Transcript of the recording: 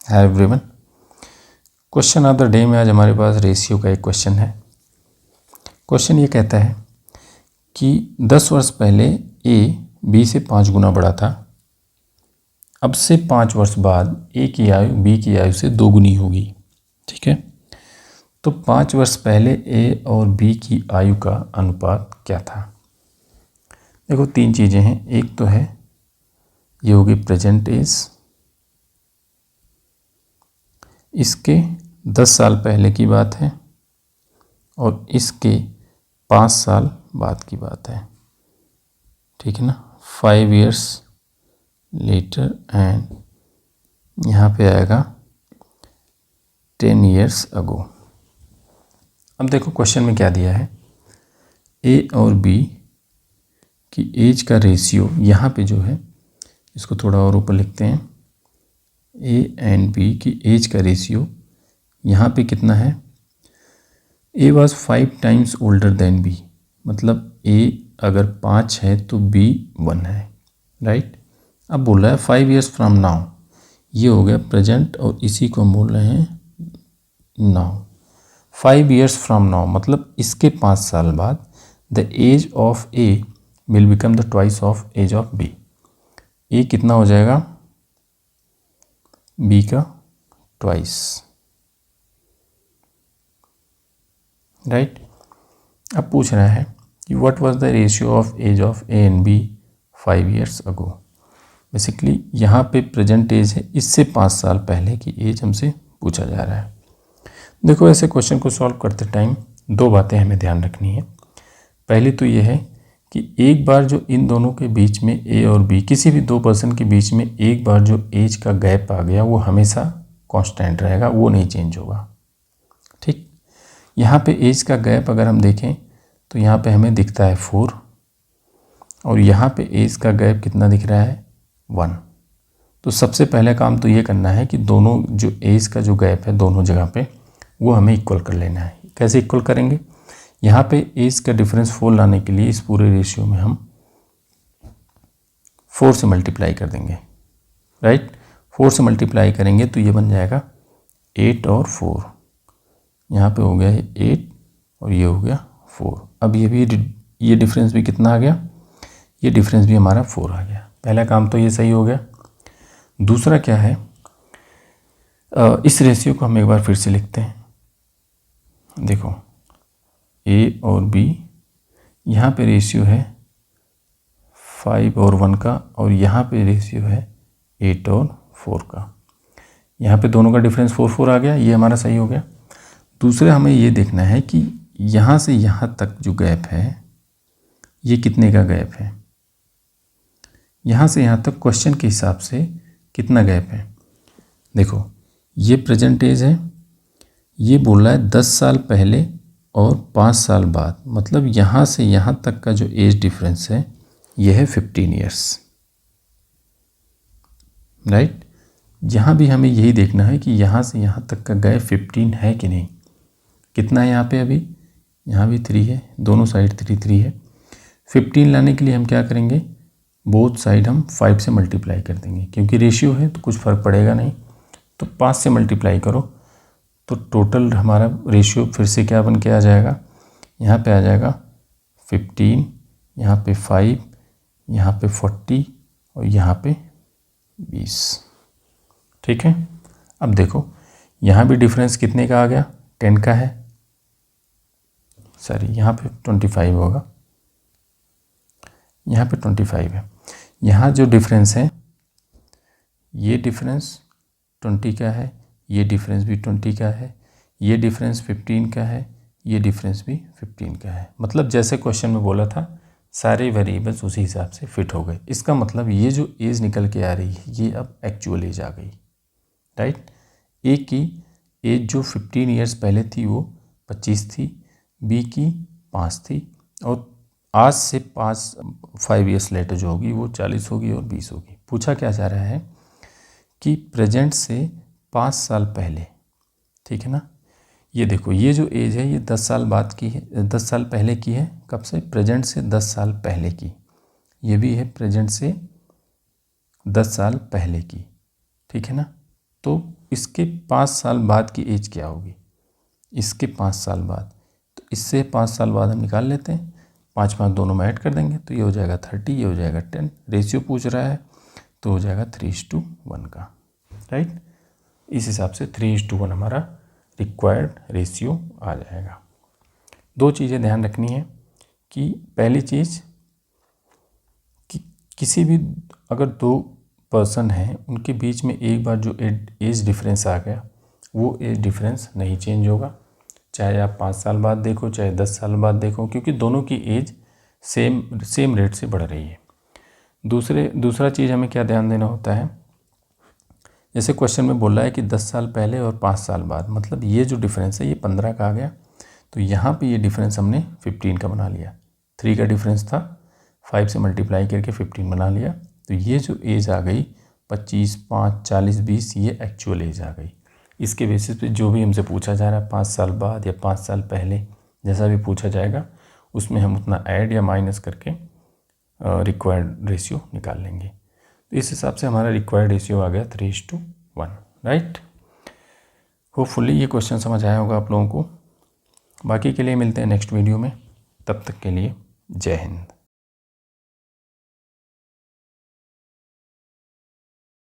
Hi everyone. Question of the day में आज हमारे पास रेशियो का एक क्वेश्चन है। क्वेश्चन ये कहता है कि 10 वर्ष पहले ए बी से 5 गुना बड़ा था। अब से 5 वर्ष बाद ए की आयु बी की आयु से 2 गुनी होगी। ठीक है, तो 5 वर्ष पहले ए और बी की आयु का अनुपात क्या था। देखो 3 चीज़ें हैं। एक तो है ये होगी प्रेजेंट एज, इसके 10 साल पहले की बात है और इसके 5 साल बाद की बात है। ठीक है ना, 5 years लेटर एंड यहाँ पे आएगा 10 years ago। अब देखो क्वेश्चन में क्या दिया है, ए और बी की एज का रेशियो यहाँ पे जो है, इसको थोड़ा और ऊपर लिखते हैं। ए एंड बी की एज का रेशियो यहाँ पे कितना है, A was 5 times older than B, मतलब ए अगर 5 है तो बी 1 है, राइट। अब बोल रहा है 5 years फ्रॉम नाउ, ये हो गया प्रेजेंट और इसी को हम बोल रहे हैं नाउ। 5 years फ्रॉम नाउ मतलब इसके 5 साल बाद the age of A will become the twice of age of B. A कितना हो जाएगा, बी का ट्वाइस, राइट। अब पूछ रहा है कि what was the ratio of age of A and B 5 years ago. Basically यहाँ पे प्रेजेंट एज है, इससे 5 साल पहले की एज हमसे पूछा जा रहा है। देखो ऐसे क्वेश्चन को सॉल्व करते टाइम 2 बातें हमें ध्यान रखनी है। पहली तो ये है कि एक बार जो इन दोनों के बीच में ए और बी, किसी भी 2 पर्सन के बीच में एक बार जो एज का गैप आ गया वो हमेशा कांस्टेंट रहेगा, वो नहीं चेंज होगा। ठीक, यहाँ पे एज का गैप अगर हम देखें तो यहाँ पे हमें दिखता है 4 और यहाँ पे एज का गैप कितना दिख रहा है 1। तो सबसे पहले काम तो ये करना है कि दोनों जो एज का जो गैप है दोनों जगह पे वो हमें इक्वल कर लेना है। कैसे इक्वल करेंगे, यहाँ पे एज का डिफरेंस 4 लाने के लिए इस पूरे रेशियो में हम 4 से मल्टीप्लाई कर देंगे, राइट। 4 से मल्टीप्लाई करेंगे तो ये बन जाएगा 8 और 4, यहाँ पे हो गया 8 और ये हो गया 4। अब ये डिफरेंस भी कितना आ गया, ये डिफरेंस भी हमारा 4 आ गया। पहला काम तो ये सही हो गया। दूसरा क्या है, इस रेशियो को हम एक बार फिर से लिखते हैं। देखो ए और बी, यहाँ पे रेशियो है 5 और 1 का और यहाँ पे रेशियो है 8 और 4 का। यहाँ पे दोनों का डिफरेंस 4 आ गया, ये हमारा सही हो गया। दूसरा हमें ये देखना है कि यहाँ से यहाँ तक जो गैप है ये कितने का गैप है, यहाँ से यहाँ तक क्वेश्चन के हिसाब से कितना गैप है। देखो ये प्रेजेंट एज है, ये बोल रहा है 10 साल पहले और 5 साल बाद, मतलब यहाँ से यहाँ तक का जो एज डिफरेंस है ये है 15 years, राइट। यहाँ भी हमें यही देखना है कि यहाँ से यहाँ तक का गैप 15 है कि नहीं। कितना है यहाँ पे, अभी यहाँ भी 3 है, दोनों साइड 3 है। 15 लाने के लिए हम क्या करेंगे, बोथ साइड हम 5 से मल्टीप्लाई कर देंगे, क्योंकि रेशियो है तो कुछ फ़र्क पड़ेगा नहीं। तो 5 से मल्टीप्लाई करो तो टोटल हमारा रेशियो फिर से क्या बन के आ जाएगा, यहाँ पे आ जाएगा 15, यहाँ पे 5, यहाँ पे 40 और यहाँ पे 20। ठीक है, अब देखो यहाँ भी डिफरेंस कितने का आ गया, 10 का है, सॉरी यहाँ पे 25 होगा, यहाँ पे 25 है। यहाँ जो डिफरेंस है ये डिफरेंस 20 का है, ये डिफरेंस भी 20 का है, ये डिफरेंस 15 का है, ये डिफरेंस भी 15 का है। मतलब जैसे क्वेश्चन में बोला था सारे वेरिएबल्स उसी हिसाब से फिट हो गए। इसका मतलब ये जो एज निकल के आ रही है ये अब एक्चुअल एज आ गई, राइट। ए की एज जो 15 years पहले थी वो 25 थी, बी की 5 थी और आज से 5 years लेटर जो होगी वो 40 होगी और 20 होगी। पूछा क्या जा रहा है कि प्रेजेंट से 5 साल पहले, ठीक है ना। ये देखो ये जो एज है ये 10 साल बाद की है, 10 साल पहले की है। कब से, प्रेजेंट से 10 साल पहले की। ये भी है प्रेजेंट से 10 साल पहले की, ठीक है ना। तो इसके 5 साल बाद की एज क्या होगी, इसके 5 साल बाद, तो इससे 5 साल बाद हम निकाल लेते हैं, 5 5 दोनों में ऐड कर देंगे तो ये हो जाएगा 30, ये हो जाएगा 10। रेशियो पूछ रहा है तो हो जाएगा 3:1 का, राइट। इस हिसाब से 3:1 हमारा रिक्वायर्ड रेशियो आ जाएगा। 2 चीज़ें ध्यान रखनी है कि पहली चीज़ कि किसी भी अगर 2 पर्सन हैं उनके बीच में एक बार जो एज डिफरेंस आ गया वो एज डिफरेंस नहीं चेंज होगा, चाहे आप 5 साल बाद देखो चाहे 10 साल बाद देखो, क्योंकि दोनों की एज सेम रेट से बढ़ रही है। दूसरा चीज़ हमें क्या ध्यान देना होता है, जैसे क्वेश्चन में बोला है कि 10 साल पहले और 5 साल बाद, मतलब ये जो डिफरेंस है ये 15 का आ गया, तो यहाँ पे ये डिफरेंस हमने 15 का बना लिया। 3 का डिफरेंस था, 5 से मल्टीप्लाई करके 15 बना लिया, तो ये जो एज आ गई 25, 5, 40, 20, ये एक्चुअल एज आ गई। इसके बेसिस पे जो भी हमसे पूछा जा रहा है 5 साल बाद या 5 साल पहले, जैसा भी पूछा जाएगा उसमें हम उतना ऐड या माइनस करके रिक्वायर्ड रेशियो निकाल लेंगे। तो इस हिसाब से हमारा रिक्वायर्ड रेशियो आ गया 3:1, राइट। होपफुली ये क्वेश्चन समझ आया होगा आप लोगों को। बाकी के लिए मिलते हैं नेक्स्ट वीडियो में, तब तक के लिए जय हिंद।